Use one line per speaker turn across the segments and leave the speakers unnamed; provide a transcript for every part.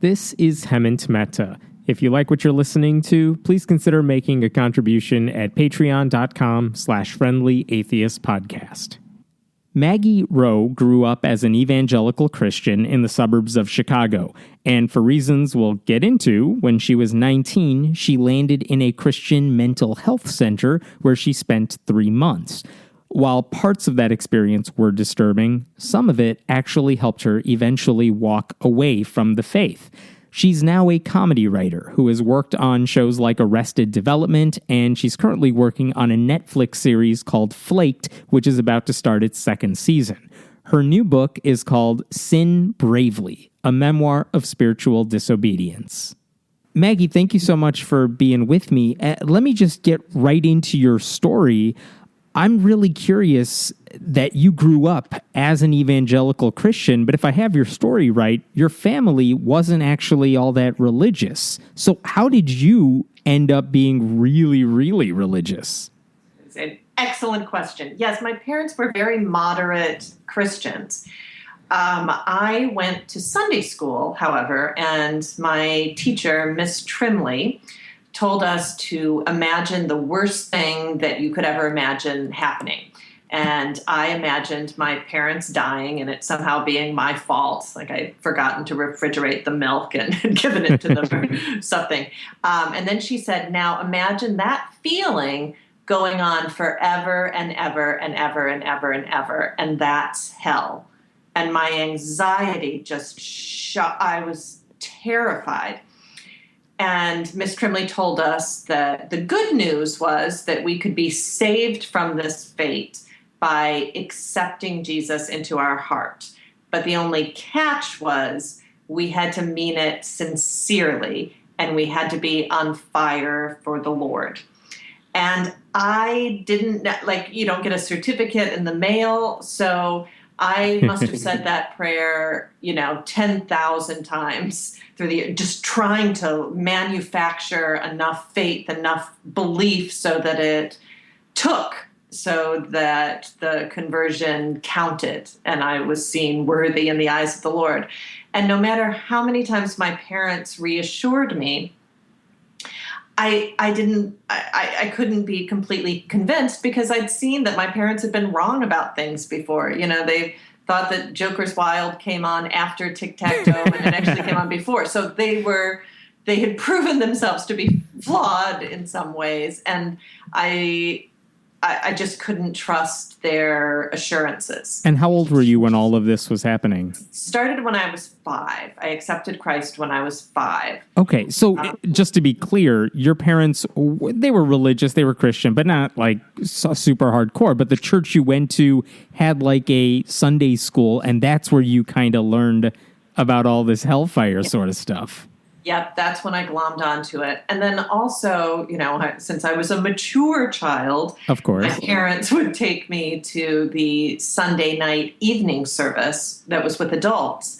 This is Hemant Mehta. If you like what you're listening to, please consider making a contribution at patreon.com/friendlyatheistpodcast. Maggie Rowe grew up as an evangelical Christian in the suburbs of Chicago, and for reasons we'll get into, when she was 19, she landed in a Christian mental health center where she spent 3 months. While parts of that experience were disturbing, some of it actually helped her eventually walk away from the faith. She's now a comedy writer who has worked on shows like Arrested Development, and she's currently working on a Netflix series called Flaked, which is about to start its 2nd season. Her new book is called Sin Bravely, a Memoir of Spiritual Disobedience. Maggie, thank you so much for being with me. Let me just get right into your story. I'm really curious that you grew up as an evangelical Christian, but if I have your story right, your family wasn't actually all that religious. So how did you end up being really, really religious?
It's an excellent question. Yes, my parents were very moderate Christians. I went to Sunday school, however, and my teacher, Miss Trimley, told us to imagine the worst thing that you could ever imagine happening. And I imagined my parents dying and it somehow being my fault, like I'd forgotten to refrigerate the milk and given it to them or something. And then she said, now imagine that feeling going on forever and ever and ever and ever and ever, and that's hell. And my anxiety just I was terrified. And Miss Trimley told us that the good news was that we could be saved from this fate by accepting Jesus into our heart. But the only catch was we had to mean it sincerely, and we had to be on fire for the Lord. And I didn't, you don't get a certificate in the mail, so I must have said that prayer, 10,000 times through just trying to manufacture enough faith, enough belief so that it took, so that the conversion counted and I was seen worthy in the eyes of the Lord. And no matter how many times my parents reassured me, I couldn't be completely convinced because I'd seen that my parents had been wrong about things before. They thought that Joker's Wild came on after Tic-Tac-Toe and it actually came on before. So they had proven themselves to be flawed in some ways. And I just couldn't trust their assurances.
And how old were you when all of this was happening?
Started when I was 5. I accepted Christ when I was 5.
Okay, so just to be clear, your parents, they were religious, they were Christian, but not like super hardcore. But the church you went to had like a Sunday school, and that's where you kind of learned about all this hellfire sort of stuff.
Yep, that's when I glommed onto it. And then also, since I was a mature child,
of course,
my parents would take me to the Sunday night evening service that was with adults.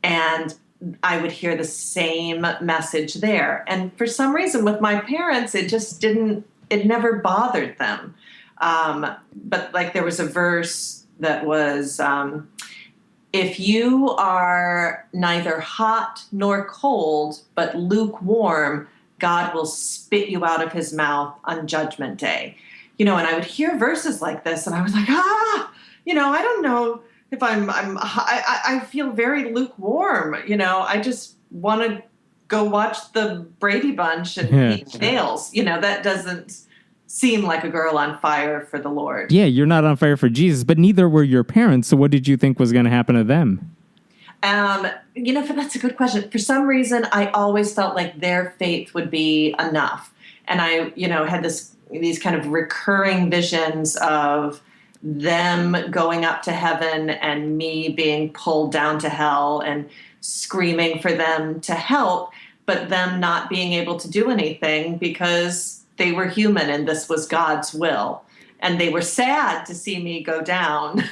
And I would hear the same message there. And for some reason with my parents, it never bothered them. But there was a verse that was, if you are neither hot nor cold, but lukewarm, God will spit you out of his mouth on Judgment Day. And I would hear verses like this, and I was like, I don't know if I feel very lukewarm. I just want to go watch the Brady Bunch and eat nails. That doesn't seem like a girl on fire for the Lord.
Yeah, you're not on fire for Jesus, but neither were your parents. So what did you think was going to happen to them?
That's a good question. For some reason, I always felt like their faith would be enough. And I, had these kind of recurring visions of them going up to heaven and me being pulled down to hell and screaming for them to help, but them not being able to do anything because they were human and this was God's will. And they were sad to see me go down,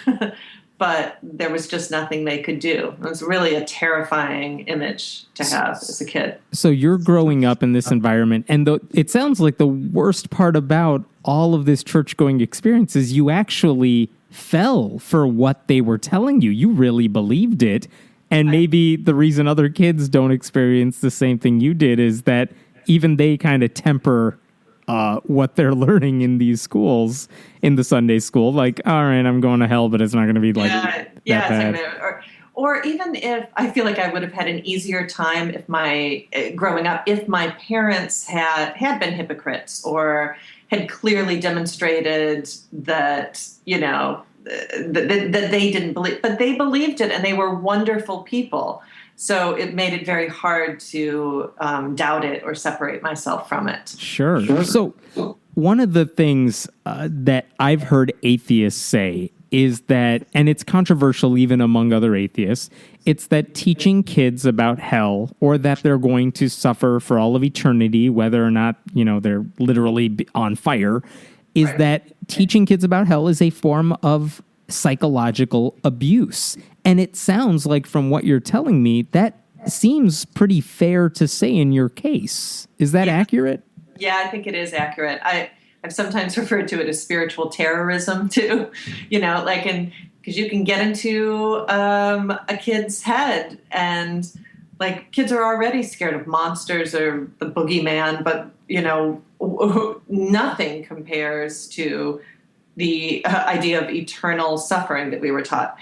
but there was just nothing they could do. It was really a terrifying image to have as a kid.
So you're growing up in this environment, and it sounds like the worst part about all of this church-going experience is you actually fell for what they were telling you. You really believed it, And maybe the reason other kids don't experience the same thing you did is that even they kind of temper what they're learning in these schools, in the Sunday school. Like, all right, I'm going to hell, but it's not going to be like that bad.
Or even if I feel like I would have had an easier time if growing up, if my parents had been hypocrites or had clearly demonstrated that, that they didn't believe, but they believed it and they were wonderful people. So it made it very hard to doubt it or separate myself from it.
Sure. So one of the things that I've heard atheists say is that, and it's controversial even among other atheists, it's that teaching kids about hell or that they're going to suffer for all of eternity, whether or not, they're literally on fire, is that teaching kids about hell is a form of psychological abuse. And it sounds like from what you're telling me, that seems pretty fair to say in your case. Is that accurate?
Yeah, I think it is accurate. I've sometimes referred to it as spiritual terrorism too, because you can get into a kid's head and kids are already scared of monsters or the boogeyman, but nothing compares to the idea of eternal suffering that we were taught.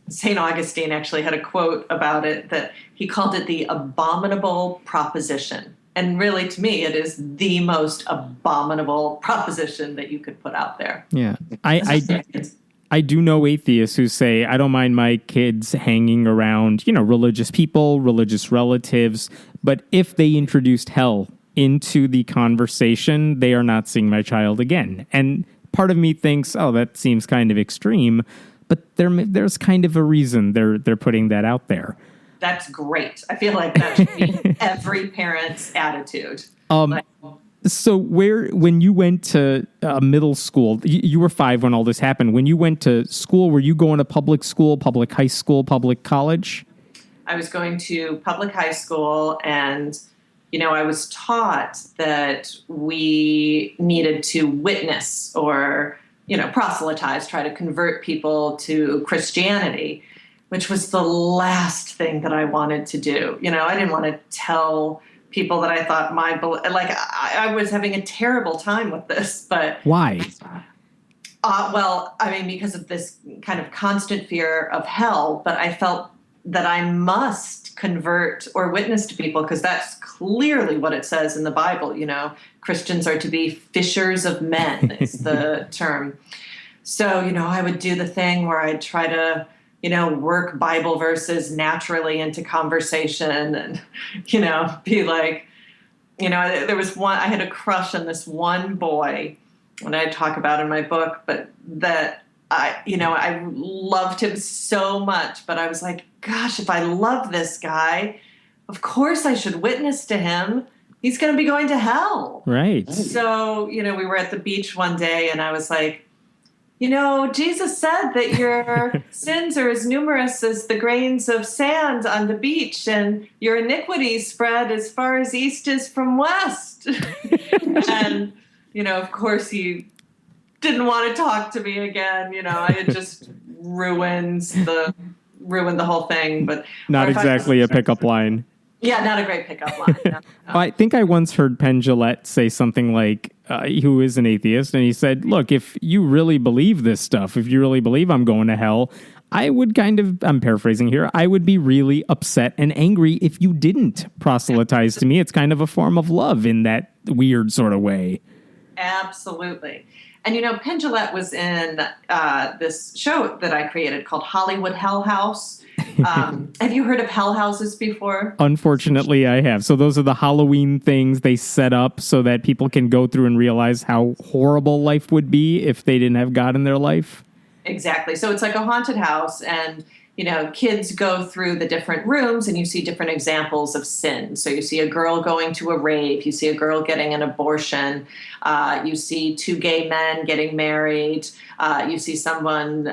St. Augustine actually had a quote about it that he called it the abominable proposition. And really, to me, it is the most abominable proposition that you could put out there.
Yeah. I do know atheists who say, I don't mind my kids hanging around, religious people, religious relatives, but if they introduced hell into the conversation, they are not seeing my child again. And part of me thinks, oh, that seems kind of extreme, but there's kind of a reason they're putting that out there.
That's great. I feel like that should be every parent's attitude.
So when you went to middle school, you were 5 when all this happened. When you went to school, were you going to public school, public high school, public college?
I was going to public high school, and I was taught that we needed to witness or, proselytize, try to convert people to Christianity, which was the last thing that I wanted to do. I didn't want to tell people that I thought I was having a terrible time with this. But
why?
Because of this kind of constant fear of hell, but I felt that I must convert or witness to people because that's clearly what it says in the Bible. Christians are to be fishers of men is the term. So, I would do the thing where I'd try to, work Bible verses naturally into conversation and, be like, there was one, I had a crush on this one boy, and I talk about in my book, but that I loved him so much, but I was like, gosh, if I love this guy, of course I should witness to him. He's going to be going to hell.
Right.
So, we were at the beach one day and I was like, Jesus said that your sins are as numerous as the grains of sand on the beach and your iniquities spread as far as east is from west. And, of course he didn't want to talk to me again. It just ruined the whole thing. But
not exactly a pickup line.
Yeah, not a great pickup line. No.
I think I once heard Penn Jillette say something like, who is an atheist, and he said, look, if you really believe this stuff, if you really believe I'm going to hell, I would I'm paraphrasing here, I would be really upset and angry if you didn't proselytize to me. It's kind of a form of love in that weird sort of way.
Absolutely. And, Penn Jillette was in this show that I created called Hollywood Hell House. Have you heard of hell houses before?
Unfortunately, I have. So those are the Halloween things they set up so that people can go through and realize how horrible life would be if they didn't have God in their life.
Exactly. So it's like a haunted house, and kids go through the different rooms and you see different examples of sin. So you see a girl going to a rave, you see a girl getting an abortion, you see 2 gay men getting married, you see someone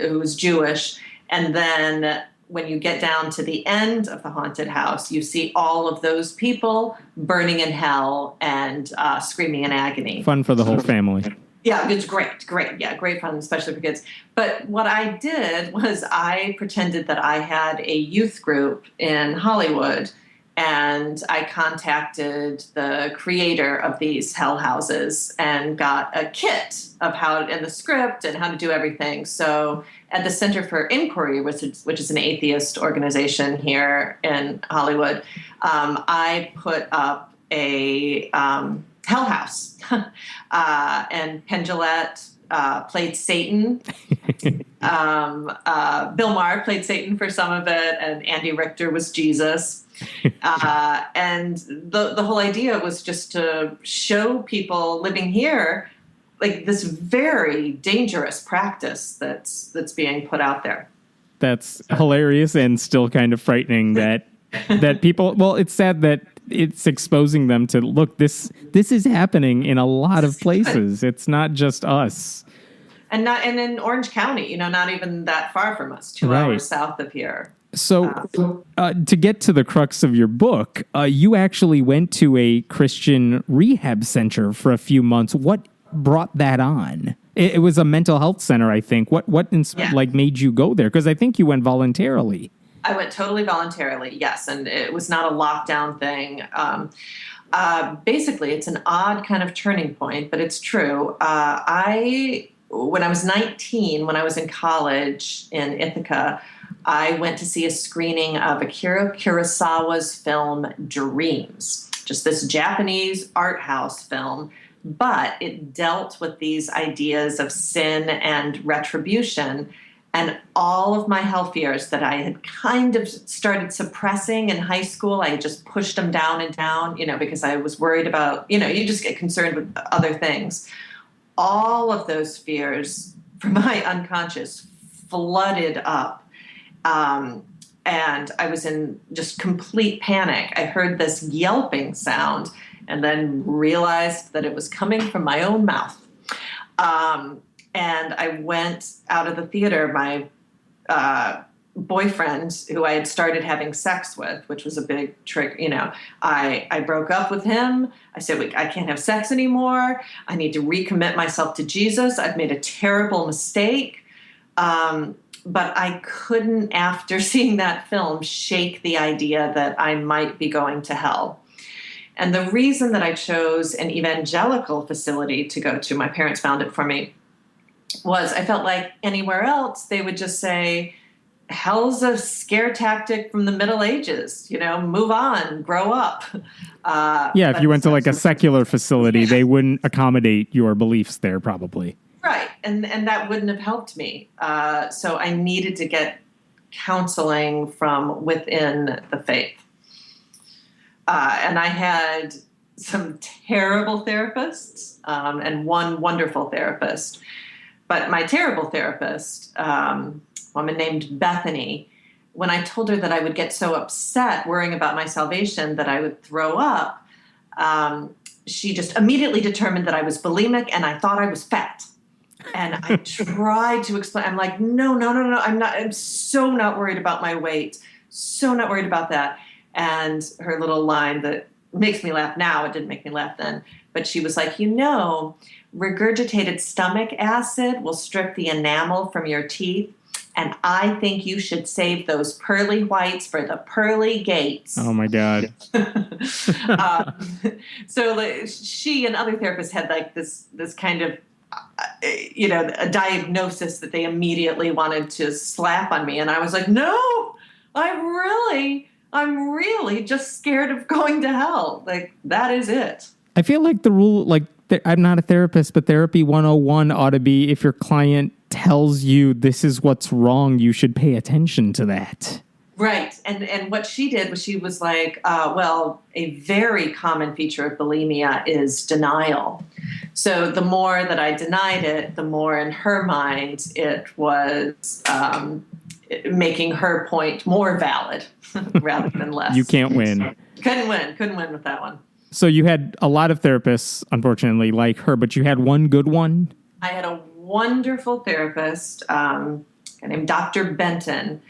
who is Jewish. And then when you get down to the end of the haunted house, you see all of those people burning in hell and screaming in agony.
Fun for the whole family.
Yeah, it's great, great. Yeah, great fun, especially for kids. But what I did was I pretended that I had a youth group in Hollywood, and I contacted the creator of these hell houses and got a kit of how and the script and how to do everything. So at the Center for Inquiry, which is an atheist organization here in Hollywood, I put up a hell house. And Penn Jillette played Satan. Bill Maher played Satan for some of it, and Andy Richter was Jesus. And the whole idea was just to show people living here like this very dangerous practice that's being put out there.
That's hilarious and still kind of frightening that people, well, it's sad that it's exposing them to, look, this is happening in a lot of places. It's not just us.
And in Orange County, not even that far from us, 2 hours south of here.
So to get to the crux of your book, you actually went to a Christian rehab center for a few months. What brought that on? It was a mental health center, I think. What made you go there? Because I think you went voluntarily.
I went totally voluntarily, yes, and it was not a lockdown thing. Basically, it's an odd kind of turning point, but it's true. When I was 19, when I was in college in Ithaca, I went to see a screening of Akira Kurosawa's film Dreams, just this Japanese art house film, but it dealt with these ideas of sin and retribution. And all of my hell fears that I had kind of started suppressing in high school, I just pushed them down and down, because I was worried about, you just get concerned with other things. All of those fears from my unconscious flooded up. And I was in just complete panic. I heard this yelping sound and then realized that it was coming from my own mouth. And I went out of the theater. My boyfriend, who I had started having sex with, which was a big trick, I broke up with him. I said, I can't have sex anymore. I need to recommit myself to Jesus. I've made a terrible mistake. But I couldn't, after seeing that film, shake the idea that I might be going to hell. And the reason that I chose an evangelical facility to go to, my parents found it for me, was I felt like anywhere else they would just say, hell's a scare tactic from the Middle Ages, move on, grow up.
If you went to like a secular facility, they wouldn't accommodate your beliefs there probably.
Right. And that wouldn't have helped me. So I needed to get counseling from within the faith. And I had some terrible therapists and one wonderful therapist. But my terrible therapist, a woman named Bethany, when I told her that I would get so upset worrying about my salvation that I would throw up, she just immediately determined that I was bulimic and I thought I was fat. And I tried to explain. I'm like, no. I'm so not worried about my weight. So not worried about that. And her little line that makes me laugh now, it didn't make me laugh then, but she was like, regurgitated stomach acid will strip the enamel from your teeth. And I think you should save those pearly whites for the pearly gates.
Oh, my God.
So she and other therapists had like this kind of, a diagnosis that they immediately wanted to slap on me. And I was like, no, I'm really just scared of going to hell. Like, that is it.
I feel like the rule, I'm not a therapist, but therapy 101 ought to be, if your client tells you this is what's wrong, you should pay attention to that.
Right. And what she did was she was like, a very common feature of bulimia is denial. So the more that I denied it, the more in her mind it was making her point more valid rather than less.
You can't win.
Couldn't win with that one.
So you had a lot of therapists, unfortunately, like her, but you had one good one?
I had a wonderful therapist named Dr. Benton.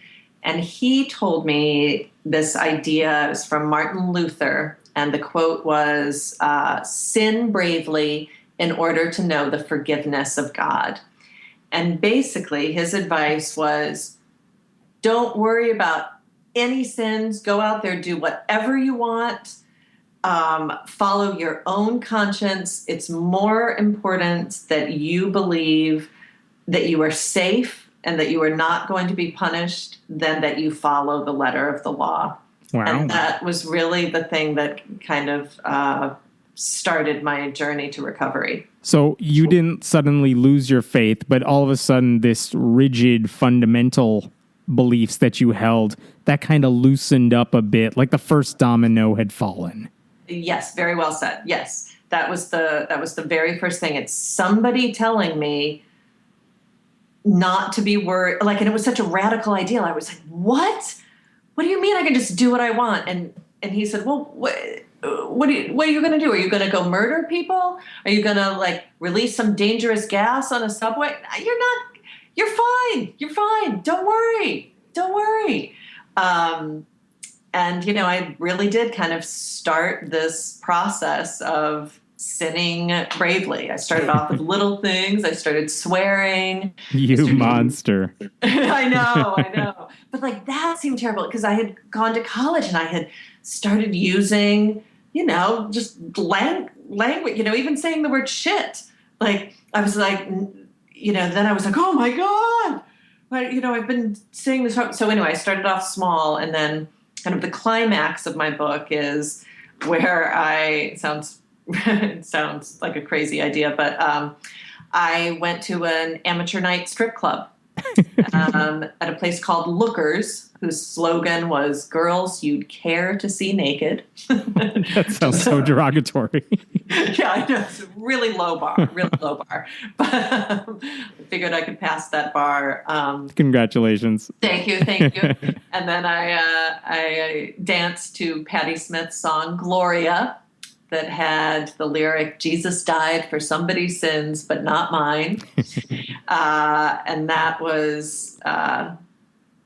And he told me this idea. It was from Martin Luther. And the quote was, sin bravely, in order to know the forgiveness of God. And basically, his advice was, don't worry about any sins. Go out there, do whatever you want. Follow your own conscience. It's more important that you believe that you are safe and that you are not going to be punished than that you follow the letter of the law.
Wow.
And that was really the thing that kind of started my journey to recovery.
So you didn't suddenly lose your faith, but all of a sudden this rigid, fundamental beliefs that you held, that kind of loosened up a bit, like the first domino had fallen.
Yes, very well said. Yes, that was the very first thing. It's somebody telling me not to be worried. Like, and it was such a radical idea. I was like, what? What do you mean I can just do what I want? And he said, well, what are you going to do? Are you going to go murder people? Are you going to like release some dangerous gas on a subway? You're not. You're fine. You're fine. Don't worry. Don't worry. And, I really did kind of start this process of sinning bravely. I started off with little things. I started swearing.
You monster.
I know. But like that seemed terrible because I had gone to college and I had started using, just language, even saying the word shit. Like I was like, then I was like, oh my God. But, I've been saying this. So anyway, I started off small, and then kind of the climax of my book is where it sounds like a crazy idea, but I went to an amateur night strip club at a place called Lookers, whose slogan was "Girls You'd Care to See Naked."
That sounds so derogatory.
Yeah, I know. It's a really low bar. But I figured I could pass that bar.
Congratulations.
Thank you. And then I danced to Patti Smith's song "Gloria," that had the lyric, "Jesus died for somebody's sins, but not mine." And that was,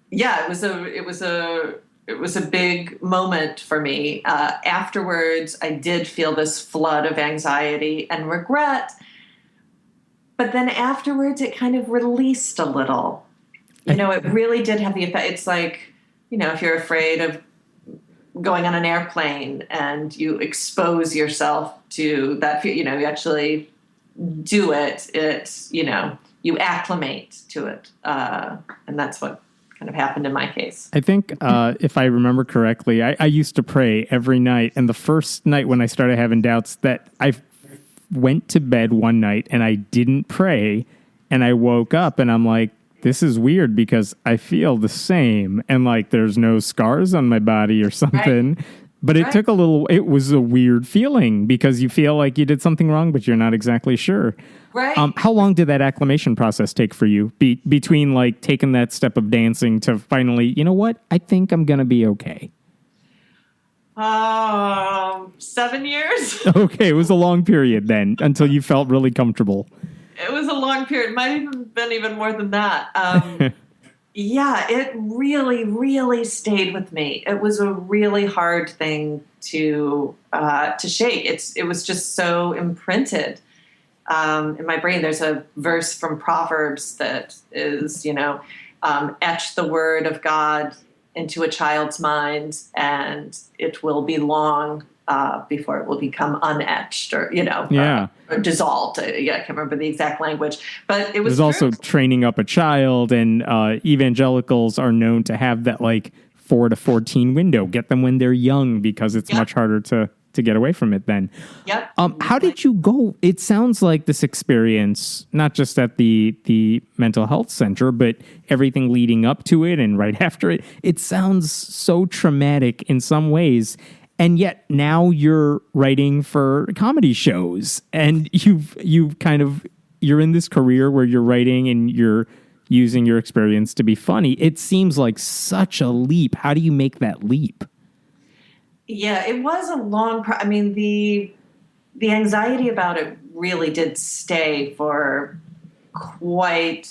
it was a big moment for me. Afterwards, I did feel this flood of anxiety and regret, but then afterwards it kind of released a little. It really did have the effect. It's like, if you're afraid of going on an airplane and you expose yourself to that, you actually do it, you acclimate to it. And that's what kind of happened in my case.
I think if I remember correctly, I used to pray every night. And the first night when I started having doubts, that I went to bed one night and I didn't pray, and I woke up and I'm like, this is weird because I feel the same, and like there's no scars on my body or something. Right. But it took it was a weird feeling because you feel like you did something wrong, but you're not exactly sure.
Right.
How long did that acclimation process take for you between like taking that step of dancing to finally, you know what? I think I'm going to be okay.
7 years.
Okay. It was a long period then until you felt really comfortable.
It was a long period. It might even been even more than that. Yeah, it really, really stayed with me. It was a really hard thing to shake. It was just so imprinted in my brain. There's a verse from Proverbs that is, etch the word of God into a child's mind, and it will be long before it will become unetched or, or dissolved. I can't remember the exact language, but it was. There's
also training up a child, and evangelicals are known to have that like 4 to 14 window. Get them when they're young because it's much harder to get away from it then.
Yep.
How did you go? It sounds like this experience, not just at the mental health center, but everything leading up to it and right after it, it sounds so traumatic in some ways. And yet now you're writing for comedy shows, and you're in this career where you're writing and you're using your experience to be funny. It seems like such a leap. How do you make that leap?
Yeah, it was a long the anxiety about it really did stay for quite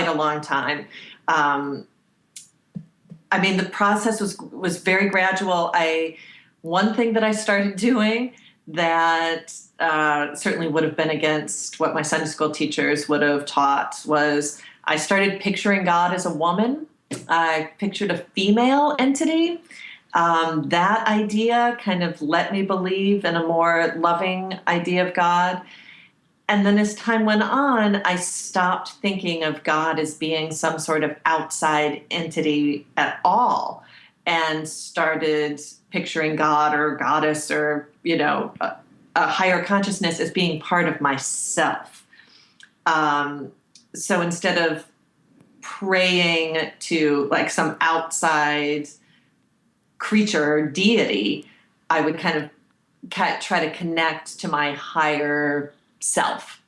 a long time. The process was very gradual. One thing that I started doing that certainly would have been against what my Sunday school teachers would have taught was I started picturing God as a woman. I pictured a female entity. That idea kind of let me believe in a more loving idea of God. And then as time went on, I stopped thinking of God as being some sort of outside entity at all and started picturing God or goddess or, a higher consciousness as being part of myself. So instead of praying to like some outside creature or deity, I would kind of try to connect to my higher self.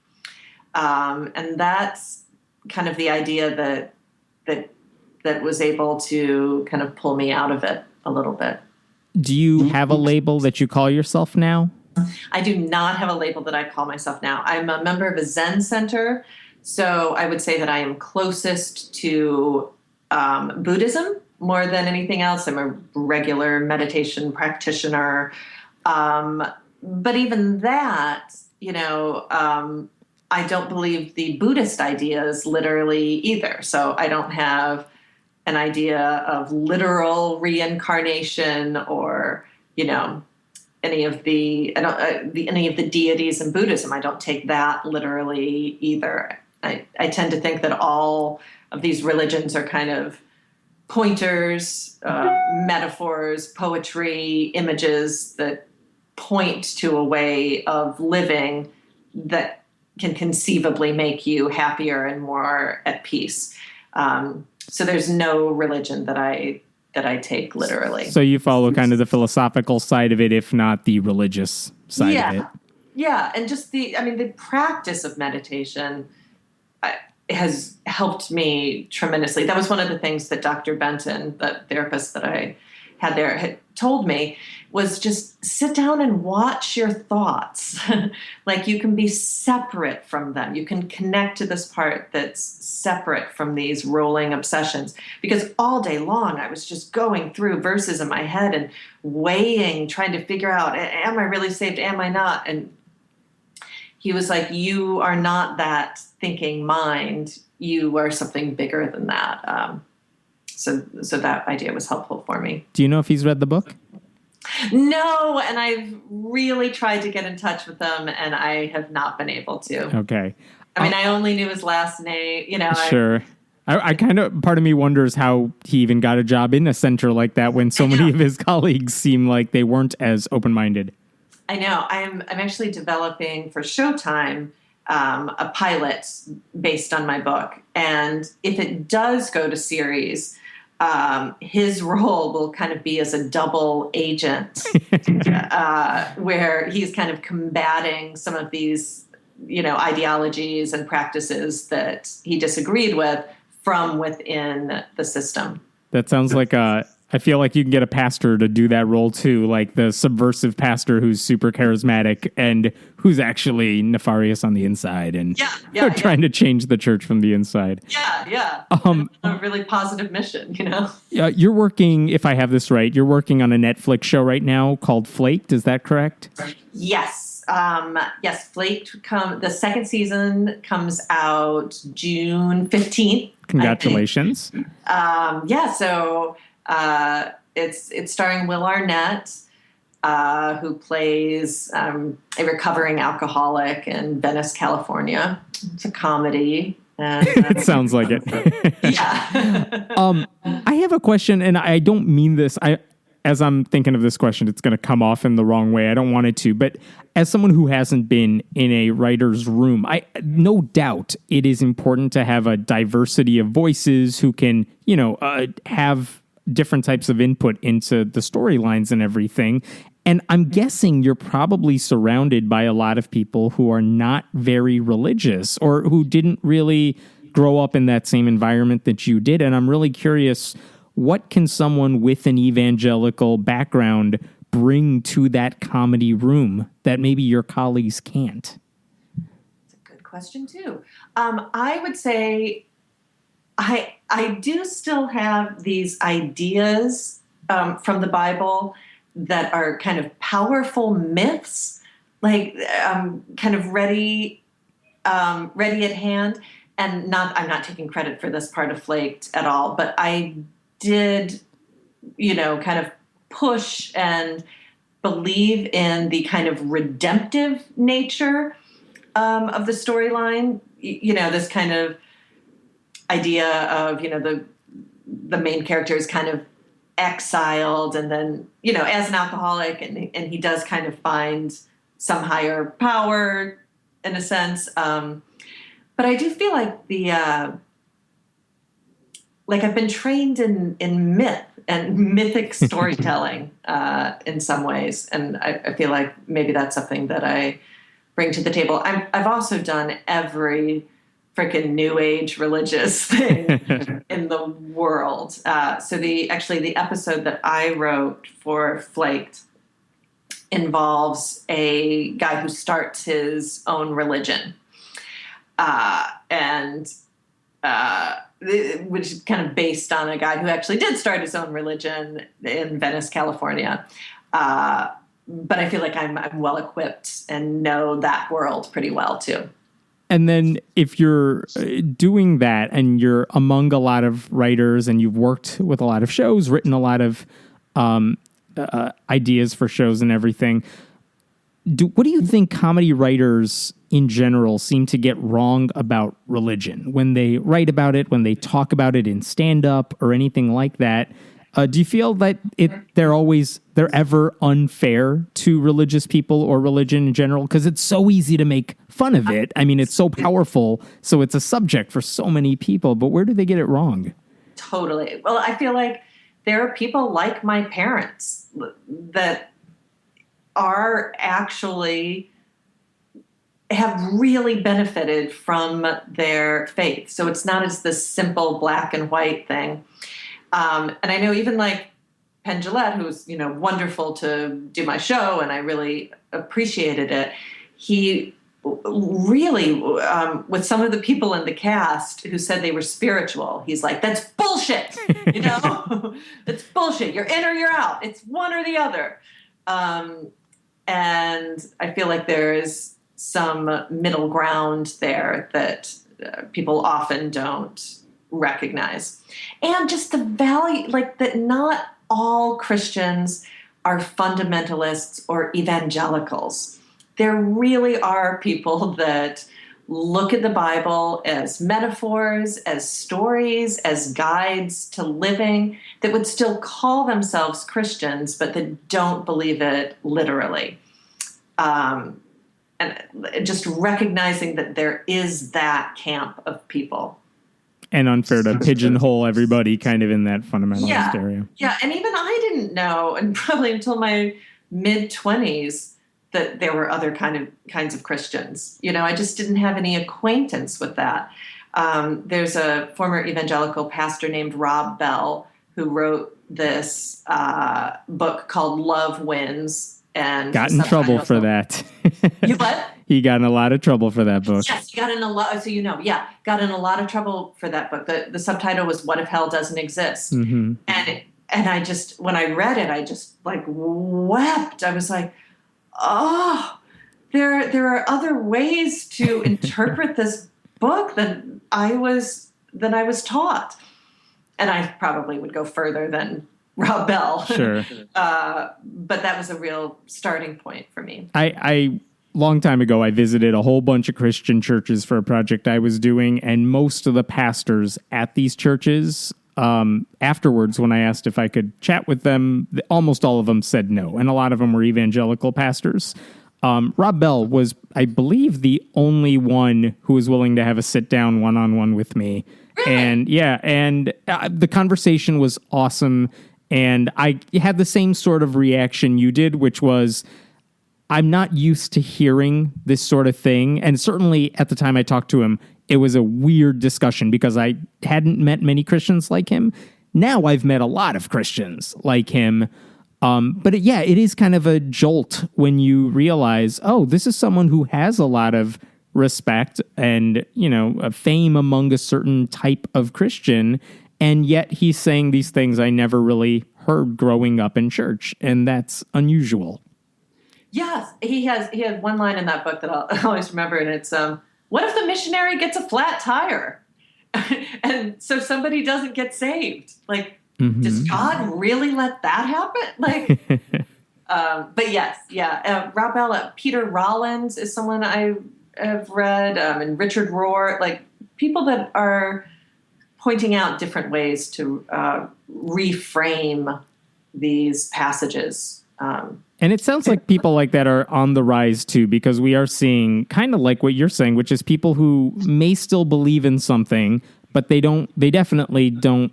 And that's kind of the idea that was able to kind of pull me out of it a little bit.
Do you have a label that you call yourself now?
I do not have a label that I call myself now. I'm a member of a Zen center, so I would say that I am closest to Buddhism more than anything else. I'm a regular meditation practitioner. But even that, I don't believe the Buddhist ideas literally either. So I don't have an idea of literal reincarnation or, any of the deities in Buddhism. I don't take that literally either. I tend to think that all of these religions are kind of pointers, metaphors, poetry, images that point to a way of living that can conceivably make you happier and more at peace. So there's no religion that I take literally.
So you follow kind of the philosophical side of it, if not the religious side of it.
Yeah. And just the practice of meditation has helped me tremendously. That was one of the things that Dr. Benton, the therapist that I had there, had told me was just sit down and watch your thoughts. Like you can be separate from them. You can connect to this part that's separate from these rolling obsessions. Because all day long, I was just going through verses in my head and weighing, trying to figure out, am I really saved? Am I not? And he was like, you are not that thinking mind. You are something bigger than that. So that idea was helpful for me.
Do you know if he's read the book?
No, and I've really tried to get in touch with him, and I have not been able to.
Okay.
I mean, I only knew his last name,
Sure. I kind of, part of me wonders how he even got a job in a center like that when so many of his colleagues seem like they weren't as open-minded.
I know. I'm actually developing for Showtime a pilot based on my book. And if it does go to series, his role will kind of be as a double agent where he's kind of combating some of these, ideologies and practices that he disagreed with from within the system.
That sounds like I feel like you can get a pastor to do that role too, like the subversive pastor who's super charismatic and who's actually nefarious on the inside and trying to change the church from the inside.
Yeah. A really positive mission,
You're working, if I have this right, you're working on a Netflix show right now called Flaked. Is that correct?
Yes. Yes, Flaked. The second season comes out June 15th.
Congratulations.
So it's starring Will Arnett, who plays a recovering alcoholic in Venice, California. It's a comedy. And,
it sounds like it.
Yeah.
I have a question, and I don't mean this. As I'm thinking of this question, it's going to come off in the wrong way. I don't want it to. But as someone who hasn't been in a writer's room, no doubt it is important to have a diversity of voices who can, have different types of input into the storylines and everything. And I'm guessing you're probably surrounded by a lot of people who are not very religious or who didn't really grow up in that same environment that you did. And I'm really curious, what can someone with an evangelical background bring to that comedy room that maybe your colleagues can't?
That's a good question, too. I would say I do still have these ideas from the Bible that are kind of powerful myths kind of ready at hand. And I'm not taking credit for this part of Flaked at all, but I did, kind of push and believe in the kind of redemptive nature of the storyline. This kind of idea of, the main character is kind of exiled and then, as an alcoholic, and he does kind of find some higher power in a sense. But I do feel like I've been trained in myth and mythic storytelling in some ways. And I feel like maybe that's something that I bring to the table. I've also done every freaking new age religious thing in the world. So the episode that I wrote for Flaked involves a guy who starts his own religion. Which is kind of based on a guy who actually did start his own religion in Venice, California. But I feel like I'm well equipped and know that world pretty well too.
And then if you're doing that and you're among a lot of writers and you've worked with a lot of shows, written a lot of ideas for shows and everything, what do you think comedy writers in general seem to get wrong about religion when they write about it, when they talk about it in stand-up or anything like that? Do you feel that they're ever unfair to religious people or religion in general? Because it's so easy to make fun of it. I mean, it's so powerful, so it's a subject for so many people. But where do they get it wrong?
Totally. Well, I feel like there are people like my parents that are actually have really benefited from their faith. So it's not as this simple black and white thing. And I know even like Penn Jillette, who's, wonderful to do my show, and I really appreciated it. He really, with some of the people in the cast who said they were spiritual, he's like, that's bullshit, That's bullshit. You're in or you're out. It's one or the other. And I feel like there is some middle ground there that people often don't recognize. And just the value, like that not all Christians are fundamentalists or evangelicals. There really are people that look at the Bible as metaphors, as stories, as guides to living, that would still call themselves Christians, but that don't believe it literally. And just recognizing that there is that camp of people.
And unfair to pigeonhole everybody kind of in that fundamentalist area.
Yeah, and even I didn't know, and probably until my mid-20s, that there were other kinds of Christians. I just didn't have any acquaintance with that. There's a former evangelical pastor named Rob Bell who wrote this book called Love Wins. And
got in trouble for that.
You what?
He got in a lot of trouble for that book.
Yes, he got in a lot. So got in a lot of trouble for that book. The subtitle was "What If Hell Doesn't Exist?"
Mm-hmm.
And I just, when I read it, I just like wept. I was like, oh, there are other ways to interpret this book than I was taught, and I probably would go further than Rob Bell.
Sure.
But that was a real starting point for me.
I long time ago, I visited a whole bunch of Christian churches for a project I was doing, and most of the pastors at these churches, afterwards, when I asked if I could chat with them, almost all of them said no, and a lot of them were evangelical pastors. Rob Bell was, I believe, the only one who was willing to have a sit-down one-on-one with me.
Really?
And the conversation was awesome, and I had the same sort of reaction you did, which was, I'm not used to hearing this sort of thing. And certainly at the time I talked to him, it was a weird discussion because I hadn't met many Christians like him. Now I've met a lot of Christians like him. But it is kind of a jolt when you realize, oh, this is someone who has a lot of respect and, a fame among a certain type of Christian. And yet he's saying these things I never really heard growing up in church. And that's unusual.
Yes, he had one line in that book that I'll always remember, and it's what if the missionary gets a flat tire, and so somebody doesn't get saved? Like, does God really let that happen? Like, but yes, yeah. Rob Bell, Peter Rollins is someone I have read, and Richard Rohr, like people that are pointing out different ways to reframe these passages.
And it sounds like people like that are on the rise too, because we are seeing kind of like what you're saying, which is people who may still believe in something, but they definitely don't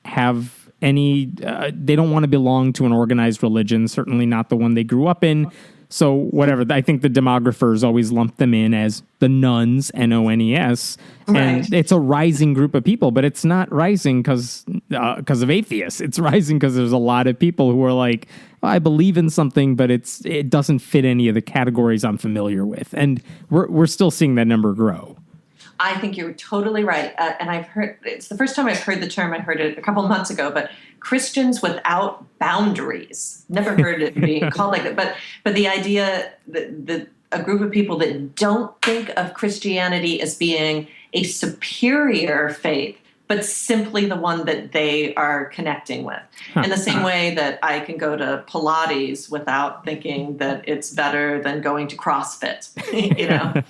have any, they don't want to belong to an organized religion, certainly not the one they grew up in. So whatever, I think the demographers always lump them in as the nuns, N-O-N-E-S, and it's a rising group of people, but it's not rising because of atheists. It's rising because there's a lot of people who are like, I believe in something, but it doesn't fit any of the categories I'm familiar with, and we're still seeing that number grow.
I think you're totally right. And it's the first time I've heard the term. I heard it a couple months ago, but Christians without boundaries. Never heard it being called like that. But the idea that a group of people that don't think of Christianity as being a superior faith, but simply the one that they are connecting with. In the same way that I can go to Pilates without thinking that it's better than going to CrossFit, you know.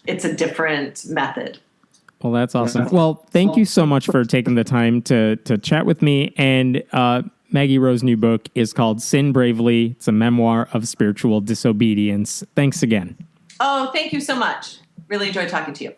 It's a different method.
Well, that's awesome. Well, thank you so much for taking the time to chat with me. And Maggie Rowe's new book is called Sin Bravely. It's a memoir of spiritual disobedience. Thanks again.
Oh, thank you so much. Really enjoyed talking to you.